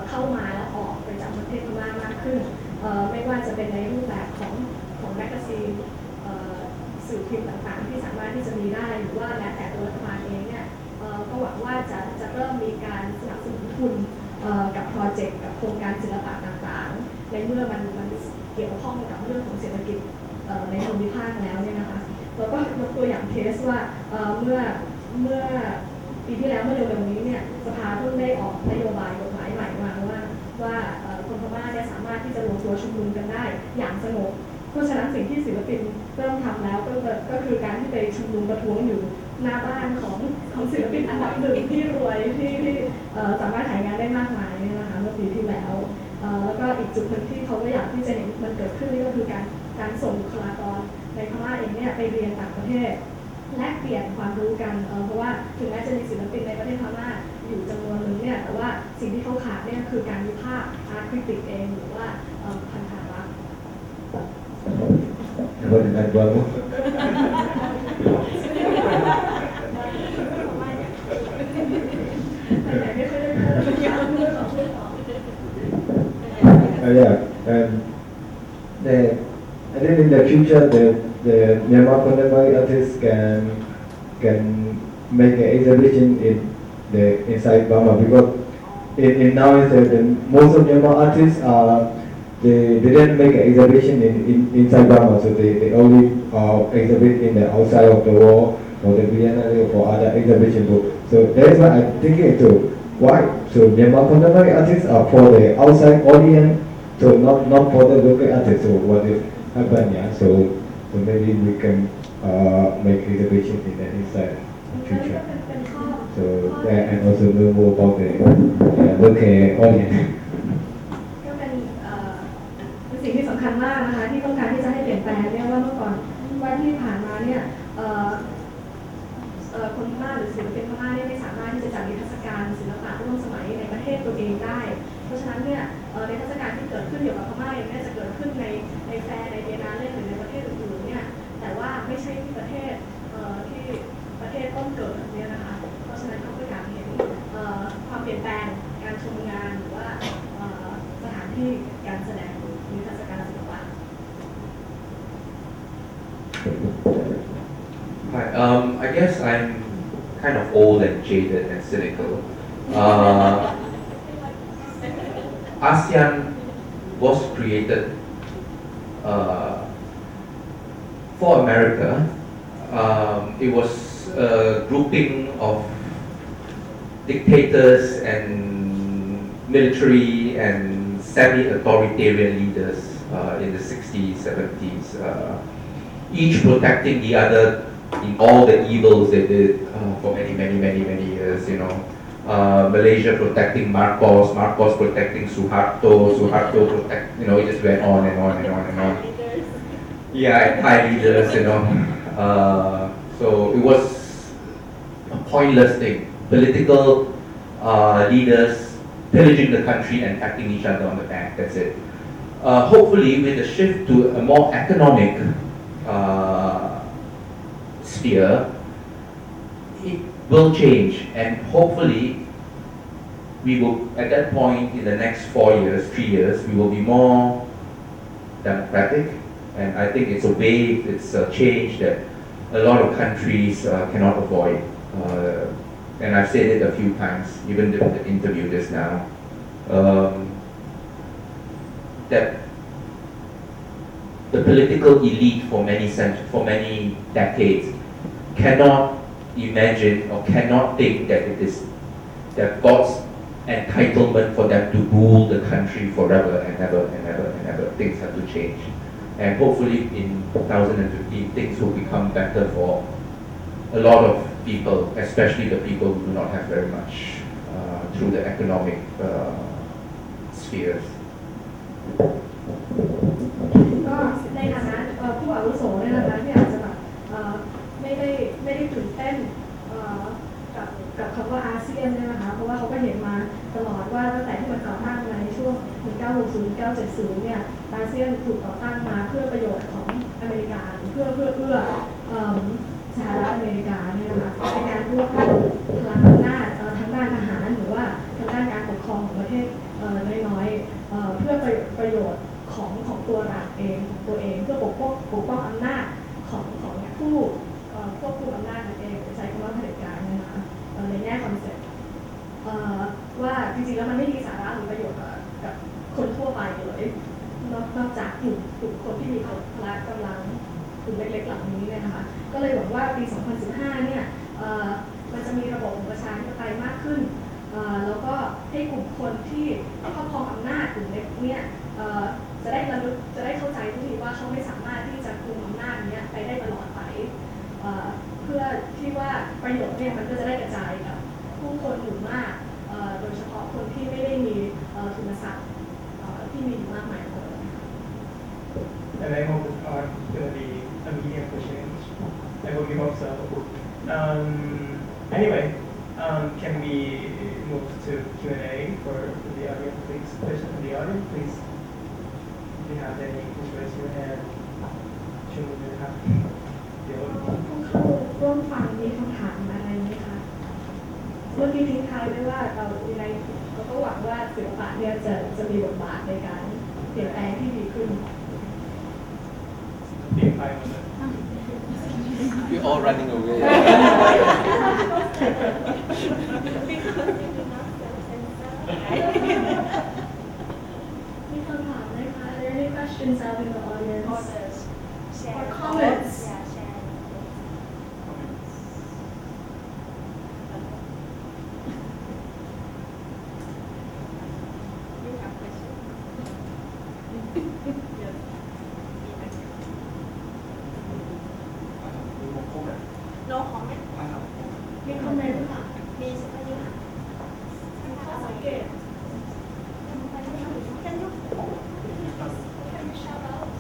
Speaker 2: เข้ามาแล้วออกไปจากประเทศพม่ามากขึ้นไม่ว่าจะเป็นในรูปแบบของแมกกาซีนสื่อพิมพ์ต่างๆที่สามารถที่จะมีได้หรือว่าแม้แต่ตัวรัฐบาลเองเนี่ยก็หวังว่าจะเริ่มมีการสนับสนุนทุนกับโปรเจกต์กับโครงการศิลปะต่างๆในเมื่อมันเกี่ยวข้องกับเรื่องของเศรษฐกิจในภูมิภาคแล้วเนี่ยนะคะเราก็ยกตัวอย่างเคสว่าเมื่อปีที่แล้วเมื่อเร็วๆนี้เนี่ยสภาเพิ่งได้ออกนโยบายกฎหมายใหม่มาว่าคนพม่าเนี่ยสามารถที่จะรวมตัวชุมนุมกันได้อย่างสงบเพราะฉะนั้นสิ่งที่ศิลปินเริ่มทำแล้วก็คือการที่ไปชุมนุมประท้วงอยู่หน้าบ้านของศิลปินอันดับหนึ่งที่รวยที่สามารถถ่ายงานได้มากมายเนี่ยนะคะเมื่อปีที่แล้วแล้วก็อีกจุดหนึ่งที่เขาก็อยากที่จะเห็นมันเกิดขึ้นนี่ก็คือการส่งบุคลากรในพม่าเองเนี่ยไปเรียนต่างประเทศแลกเปลี่ยนความรู้กันเพราะว่าถึงแม้จะมีศิลปินในประเทศพม่าอยู่จำนวนหนึ่งเนี่ยแต่ว่าสิ่งที่เขาขาดเนี่ยคือการวิพากษ์อาร์ตคริติกเองหรือว่าพันธารักษ์
Speaker 5: What did I do? Yeah, and I think in the future the Myanmar contemporary artists can make an exhibition inside Burma because in now most of Myanmar artists they didn't make an exhibition inside Burma, so they only exhibit in the outside of the wall or the Biennale or other exhibition book. So that's why I'm thinking too. Why? So Myanmar contemporary artists are for the outside audience, so not for the local artists. So what is happen? Yeah. So maybe we can make exhibition in the inside future. So and also know more about the local audience.
Speaker 2: สิ่งที่สำคัญมากนะคะที่ต้องการที่จะให้เปลี่ยนแปลงเนี่ยว่าเมื่อก่อนวันที่ผ่านมาเนี่ยคนพม่าหรือศิลปินพม่าเนี่ยไม่สามารถที่จะจัดนิทรรศการศิลปะร่วมสมัยในประเทศตัวเองได้เพราะฉะนั้นเนี่ยนิทรรศการที่เกิดขึ้นเกี่ยวกับพม่าเนี่ยจะเกิดขึ้นในแฟร์ในเอนาเล่หรือในประเทศอื่นๆเนี่ยแต่ว่าไม่ใช่ที่ประเทศต้นเกิดเนี่ยนะคะเพราะฉะนั้นเขาก็อยากเห็นความเปลี่ยนแปลงการชมงานหรือว่าสถานที่การแสดงนิทรรศการศิลปะ
Speaker 6: Hi, I guess I'm kind of old and jaded and cynical. ASEAN was created for America. It was a grouping of dictators and military and semi-authoritarian leaders in the 60s, 70s, each protecting the other in all the evils they did for many years, you know. Malaysia protecting Marcos protecting Suharto protect, you know, it just went on and on and on and on. Yeah, and Thai leaders, you know. So it was a pointless thing. Political leaders pillaging the country and attacking each other on the back, that's it. Hopefully with a shift to a more economic sphere, it will change, and hopefully we will, at that point in the next 4 years, 3 years, we will be more democratic, And I think it's a wave, it's a change that a lot of countries cannot avoid. And I've said it a few times, even during the interview just now, that the political elite for many decades cannot imagine or cannot think that it is that God's entitlement for them to rule the country forever and ever and ever and ever. Things have to change. And hopefully in 2015 things will become better for a lot of people, especially the people who do not have very much through the economic spheres.
Speaker 2: ก็ในฐานะผู้อาวุโสเนี่ยนะคะที่อาจจะแบบไม่ได้ตื่นเต้นกับคำว่าอาเซียนเนี่ยนะคะเพราะว่าเขาก็เห็นมาตลอดว่าตั้งแต่ที่มันก่อตั้งมาในช่วง 1960-1970 เนี่ยอาเซียนถูกก่อตั้งมาเพื่อประโยชน์ของอเมริกาเพื่อสหรัฐอเมริกาเนี่ยนะคะในการรวบรวมพลังอำนาจทางด้านทหารหรือว่าทางด้านการปกครองของประเทศน้อยๆเพื่อประโยชน์ของตัวรัฐเองของตัวเองเพื่อปกป้องอำนาจของผู้ควบคุมอำนาจนั่นเองใช้คำว่าเผด็จการนะคะในแง่คอนเซ็ปต์ว่าจริงๆแล้วมันไม่มีสาระหรือประโยชน์กับคนทั่วไปเลยนอกจากกลุ่มคนที่มีพละกำลังกลุ่มเล็กๆเหล่านี้เนี่ยนะคะก็เลยหวังว่าปี 2015 เนี่ยมันจะมีระบบประชาธิปไตยมากขึ้นแล้วก็ให้กลุ่มคนที่ครอบครองอำนาจกลุ่มเล็กเนี่ยจะได้เข้าใจทุกทีว่าเขาไม่สามารถที่จะคุมอำนาจนี้ไปได้ตลอดไปเพื่อที่ว่าประโยชน์เนี่ยมันก็จะได้กระจายกับผู้คนหมู่มากโดยเฉพาะคนที่ไม่ได้มีทุนทรัพย์ที่มีอยู่มากมายพอ
Speaker 1: And I hope it's going to be a medium for change. I hope you hope so. Anyway, can we move to Q&A for the audience, please? Question from the audience, please. If you have any, please raise your hand. ชูมือครับเดี๋ยว
Speaker 2: ผู้เข้าร่วมฟังมีคำถามอะไรไหมคะเมื่อกี้ทิ้งท้ายไว้ว่าเราก็หวังว่าศิลปะเนี่ยจะมีบทบาทในการเปลี่ยนแปลงที่ดีขึ้น
Speaker 1: เปลี่ยนไปหมดเลย
Speaker 8: We're all running away.
Speaker 2: มีคำถามไหมคะ Are there any questions out in the audience? Or comments?
Speaker 9: comments?
Speaker 7: No comment
Speaker 2: มีคอมเมนต์ค่ะ
Speaker 7: มีใช่ไหมคะ
Speaker 2: มีข้อสังเกต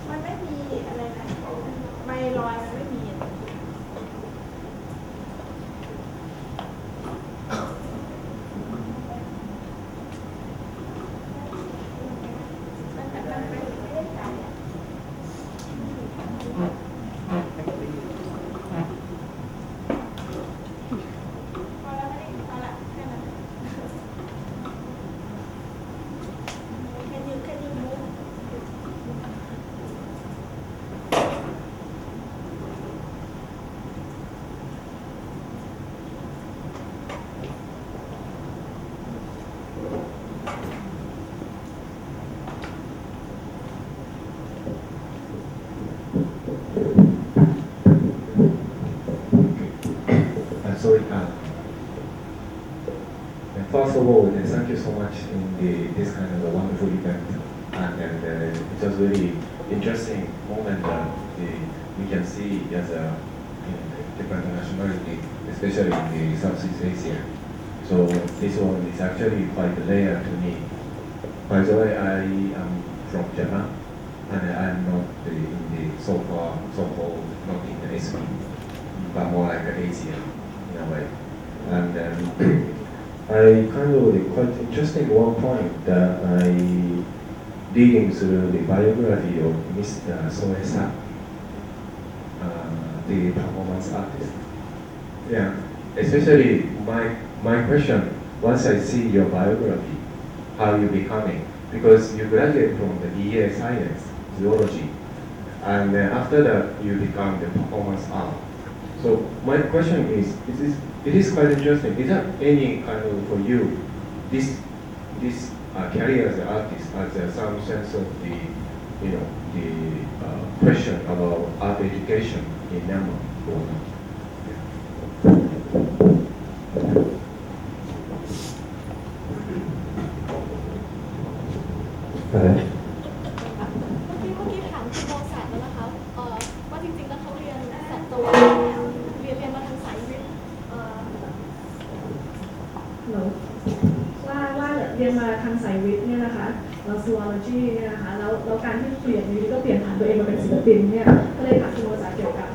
Speaker 7: มันไม่มีอะไรนะไม่ลอยมันไม่มี
Speaker 5: Sorry. First of all, thank you so much in this kind of a wonderful event, and it was really interesting moment that we can see as a different nationality, especially in the Southeast Asia. So this one is actually quite rare to me. By the way, I am from Japan, and I'm not in the so-called not in the SP, but more like an Asian in a way. And I kind of quite interesting one point that I reading through the biography of Mr. Soe-san, the performance artist. Yeah, especially my question, once I see your biography, how you becoming, because you graduated from the BA Science, Zoology,
Speaker 9: and then after that you become the performance art. So my question is it is quite interesting. Is there any kind of for you this career as an artist has some sense of the question about art education in Myanmar?
Speaker 10: เมื่อกี้ถามคุณมองศาสตร์แล้วนะคะว่าจริงๆแล้วเขาเรียนสัตวเรียนมาทางสายวิทย์
Speaker 2: ว่าเรียนมาทางสายวิทย์เนี่ยนะคะzoology เนี่ยนะคะแล้วการที่เปลี่ยนนี้ก็เปลี่ยนผ่านตัวเองมาเป็นศิลปินเนี่ยก็เลยถามคุณโมสาเกี่ยวกับ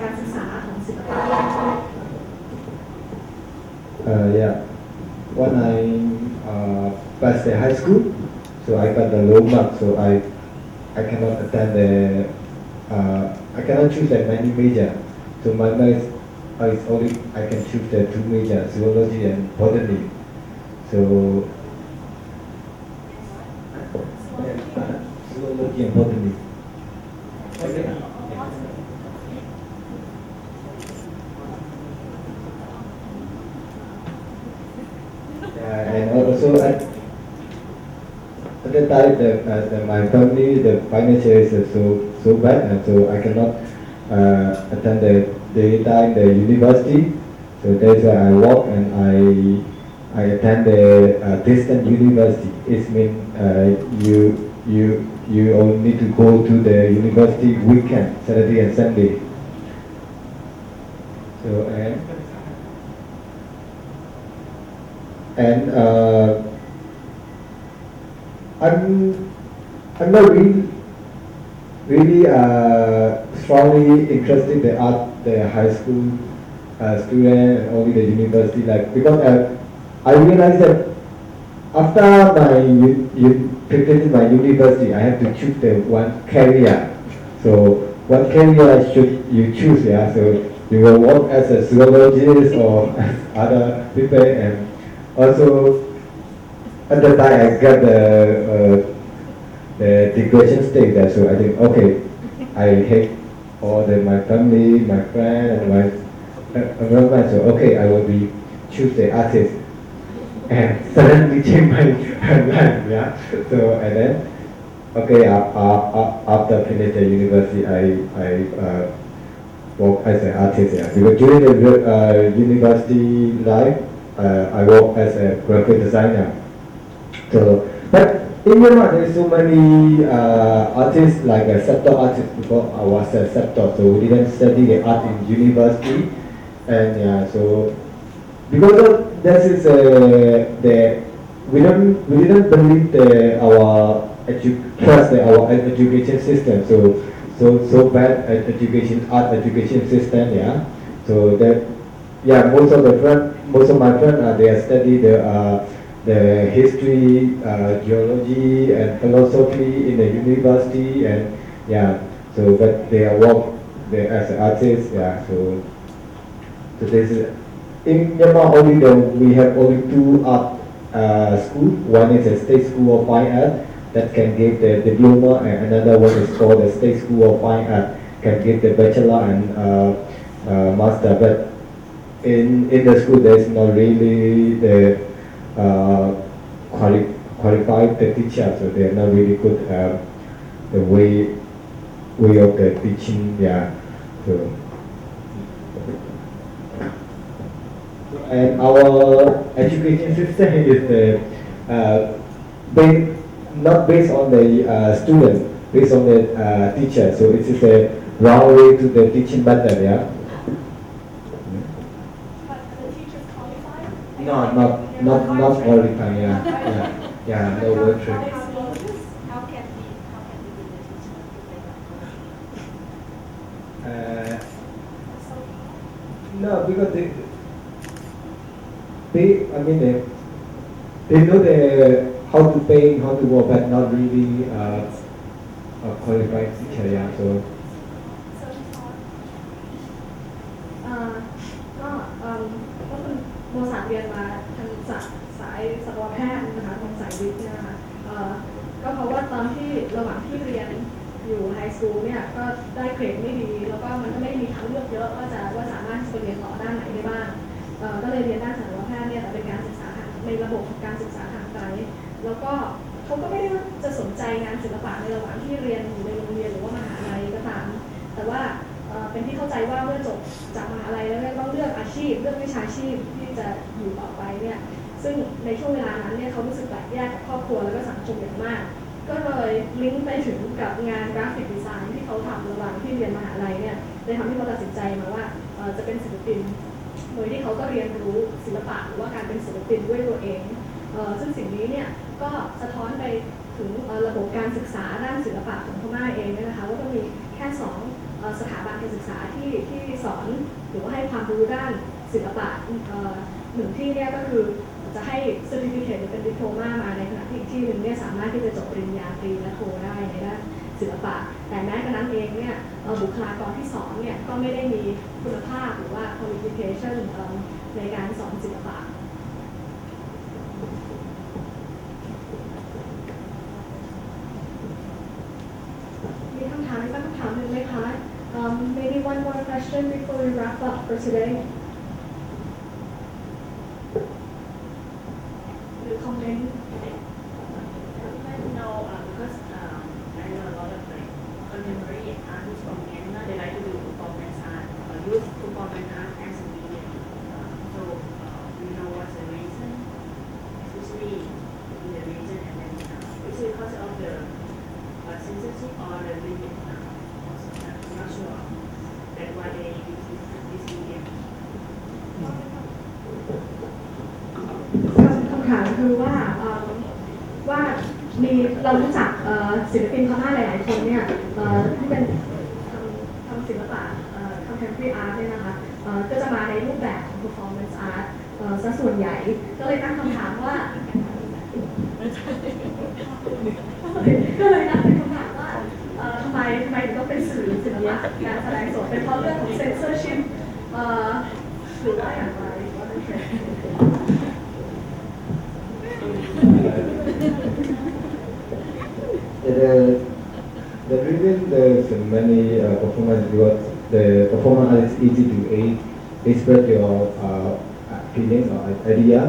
Speaker 2: การศึกษาของศิลปะ
Speaker 5: Yeah. When I passed the high school, so I got the low mark, so I cannot attend I cannot choose that many major. So my math is only I can choose the two major, zoology and botany. So zoology and botany. And also at the time my family the financial is so bad, and so I cannot attend the daytime the university. So that's why I work and I attend the distant university. It means you only need to go to the university weekend, Saturday and Sunday. So and I'm not really strongly interested in the art, the high school student and only the university, like because I realized that after my university, I have to choose the one career. So what career should you choose? Yeah, so you will work as a zoologist or other people, and also at the time I got the decoration stage there, so I think okay, I hate all my family, my friends, and my environment, so okay, I will choose the artist, and suddenly change my life, yeah. So and then okay, after finish the university, I work as an artist, yeah. Because during the university life, I work as a graphic designer. So, but in Myanmar, there's so many artists, like a Satt artist, because I was a Satt, so we didn't study the art in university, and yeah, so because of this is we didn't believe our education system, so bad education art education system, yeah. So that yeah, most of my friends they study the history, geology and philosophy in the university, and yeah, so but they work as artists, yeah. So this is in Myanmar we have only two art school. One is a State School of Fine Art that can give the diploma, and another one is called the State School of Fine Art, can give the bachelor and master. But in the school there is not really the qualified the teacher, so they are not really good the way of the teaching, yeah. So and our education system is not based on the student, based on the teacher. So it is a wrong way to the teaching method, yeah.
Speaker 10: But the teachers qualified?
Speaker 5: Not qualified, yeah, no work trip.
Speaker 10: How can we do the teaching?
Speaker 5: No, because they know how to pay, how to work, but not really a qualified teacher, yeah. So
Speaker 2: ก็คุณโมสาเรียนมาทางสายสัตวแพทย์นะคะทางสายวิทย์นะคะก็เพราะว่าตอนที่ระหว่างที่เรียนอยู่ไฮสคูลเนี่ย ได้เกรดไม่ดีแล้วก็มันก็ไม่มีทางเลือกเยอะว่าสามารถจะเรียนต่อด้านไหนได้บ้างก็เลยเรียนด้านสัตวแพทย์เนี่ยแต่เป็นการศึกษาในระบบการศึกษาทางไกลแล้วก็เขาก็ไม่ได้จะสนใจงานศิลปะในระหว่างที่เรียนอยู่ในโรงเรียนหรือว่ามหาลัยก็ตามแต่ว่าเป็นที่เข้าใจว่าเมื่อจบจากมหาลัยแล้วต้องเลือกอาชีพเลือกวิชาชีพที่จะอยู่ต่อไปเนี่ยซึ่งในช่วงเวลานั้นเนี่ยเขารู้สึกแปลกแยกกับครอบครัวแล้วก็สังคมอย่างมากก็เลยลิงก์ไปถึงกับงานกราฟิกดีไซน์ที่เขาทำระหว่างที่เรียนมหาลัยเนี่ยเลยทำให้เขาตัดสินใจมาว่าจะเป็นศิลปินโดยที่เขาก็เรียนรู้ศิลปะหรือว่าการเป็นศิลปินด้วยตัวเองซึ่งสิ่งนี้เนี่ยก็สะท้อนไปถึงระบบการศึกษาด้านศิลปะของพม่าเองนะคะว่าต้องมีแค่2สถาบันการศึกษาที่สอนหรือว่าให้ความรู้ด้านศิลปะหนึ่งที่เนี่ยก็คือจะให้ certificate หรือเป็นดิโพลมามาในขณะที่อีกที่หนึ่งเนี่ยสามารถที่จะจบปริญญาตรีและโทได้ในด้านศิลปะแต่แม้กระนั้นเองเนี่ยบุคลากรที่สอนเนี่ยก็ไม่ได้มีคุณภาพหรือว่า qualification ในการสอนศิลปะมีคำถามอีกสักคำถามหนึ่งไหมคะ maybe one more question before we wrap up for today หรือคอมเมนต์
Speaker 7: know because I know a lot of like contemporary artists from Myanmar they like to do performance art use performance art as a medium so we know what's the reason especially in the region and then is it because of the censorship or the limit also I'm not sure that's why they use this medium
Speaker 2: คำถามคือว่ามีเรารู้จักศิลปินพม่าหลายๆคนเนี่ยที่เป็นทำศิลปะcontemporary art เนี่ยนะคะก็จะมาในรูปแบบของ performance art ซะส่วนใหญ่ก็เลยตั้งคำถามว่าทำไมถึงต้องเป็นสื่อศิลปะการแสดงสดเป็นเพราะเรื่องของ censorship หรือว่าอย่างไร
Speaker 5: The reason there's many performance because the performance is easy to express your feelings or idea.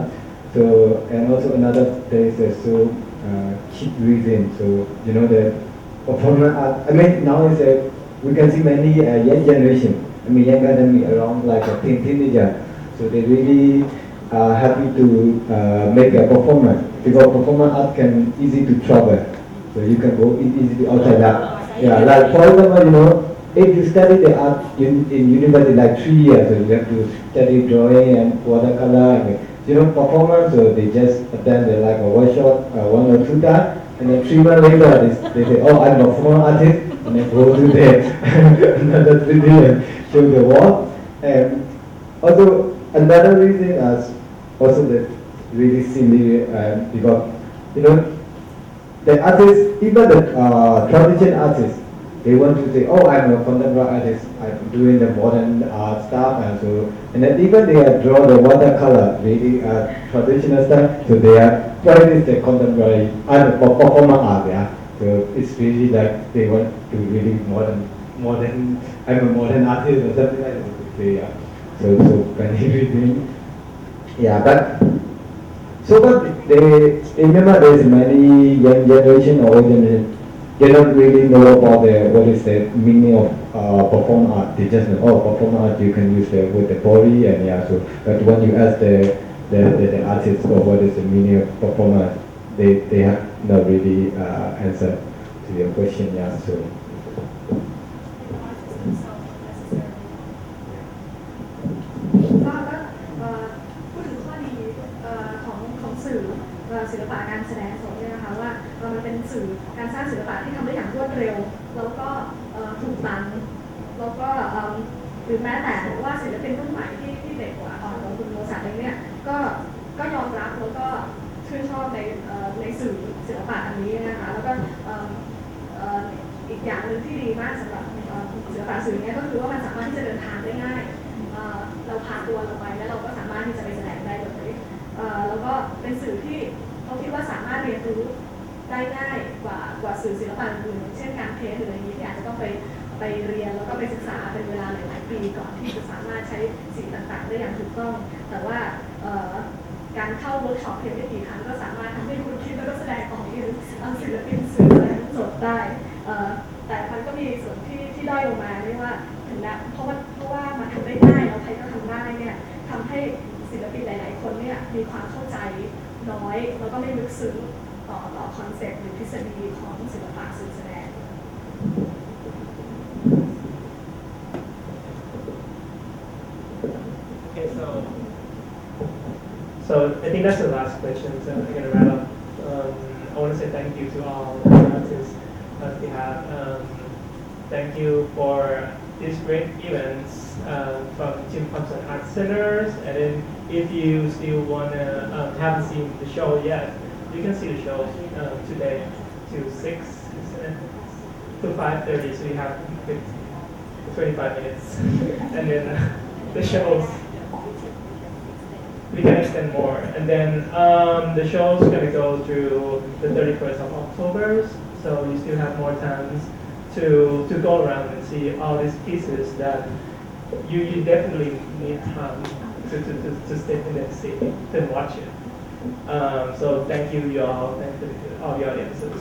Speaker 5: So and also another there is also cheap reason. So you know the performance art. I mean now is we can see many young generation. I mean younger than me, around like a teenager. So they really happy to make a performance because performance art can easy to travel. So you can go easily outside that. Yeah, like for example, you know, if you study the art in university like 3 years, so you have to study drawing and watercolor and you know performance. So they just attend like a workshop 1 or 2 times, and then 3 months later they say, oh, I'm a performance artist, and then go to the another studio and show the work. And also another reason is also that really silly because you know. The artists, even the traditional artists, they want to say, oh, I'm a contemporary artist, I'm doing the modern art stuff, and so, and then even they draw the watercolor, really traditional stuff, so they are practice the contemporary art, performance art, yeah. So it's really like they want to really modern, I'm a modern artist or something like that, so, yeah. So many everything, yeah, but. So but they remember there's many young generation or old generation, they don't really know about what is the meaning of performance art. They just know, oh, performance art you can use with the body and yeah. So but when you ask the artists or what is the meaning of performance, they have not really answer to your question. Yeah. So.
Speaker 2: ศิลปะการแสดงสดเนี่ยนะคะว่ามันเป็นสื่อการสร้างศิลปะที่ทำได้อย่างรวดเร็วแล้วก็ถูกตันแล้วก็หรือแม้แต่ว่าศิลปินรุ่นใหม่ที่เด็กกว่าของคุณโมซาร์ทเองเนี่ยก็ยอมรับแล้วก็ชื่นชอบในสื่อศิลปะอันนี้นะคะแล้วก็อีกอย่างหนึ่งที่ดีมากสำหรับศิลปะสื่อนี้ก็คือว่ามันสามารถที่จะเดินทางได้ง่ายเราพาตัวเราไปแล้วเราก็สามารถที่จะไปแสดงได้เลยแล้วก็เป็นสื่อที่เขาคิดว่าสามารถเรียนรู้ได้ง่ายกว่าสื่อศิลปะอื่นเช่นการเพ้นท์หรืออะไรนี้ที่อาจจะต้องไป ไปเรียนแล้วก็ไปศึกษาเป็นเวลาหลายๆปีก่อนที่จะสามารถใช้สิ่งต่างๆได้อย่างถูกต้องแต่ว่าการเข้าเวิร์กช็อปเพียงไม่กี่ครั้งก็สามารถทำให้คุณคิดแล้วก็แสดงออกยืนศิลปินสื่อแสดงสดได้แต่มันก็มีส่วนที่ด้อยลงมาเรียกว่าถึงแม้เพราะว่ามันทำได้ง่ายแล้วใครก็ทำได้เนี่ยทำให้ศิลปินหลายๆคนเนี่ยมีความเข้าใจน้อยแล้วก็ไม่ลึกซึ้งต่อคอนเซ็ปต์หรือทฤษฎีของศิลปะสื่อแสดง
Speaker 1: Okay, so I think that's the last question. So I'm gonna wrap up. I want to say thank you to all the artists that we have. Thank you for these great events from Team Pansanga Art Centers. And then if you still wanna haven't seen the show yet, you can see the show today to 6, to 5:30. So you have 25 minutes, and then the shows. We can extend more, and then the show's gonna go through the 31st of October, so you still have more time to go around and see all these pieces that you definitely need time to stay in that city to watch it. So thank you all, thank you all the audiences.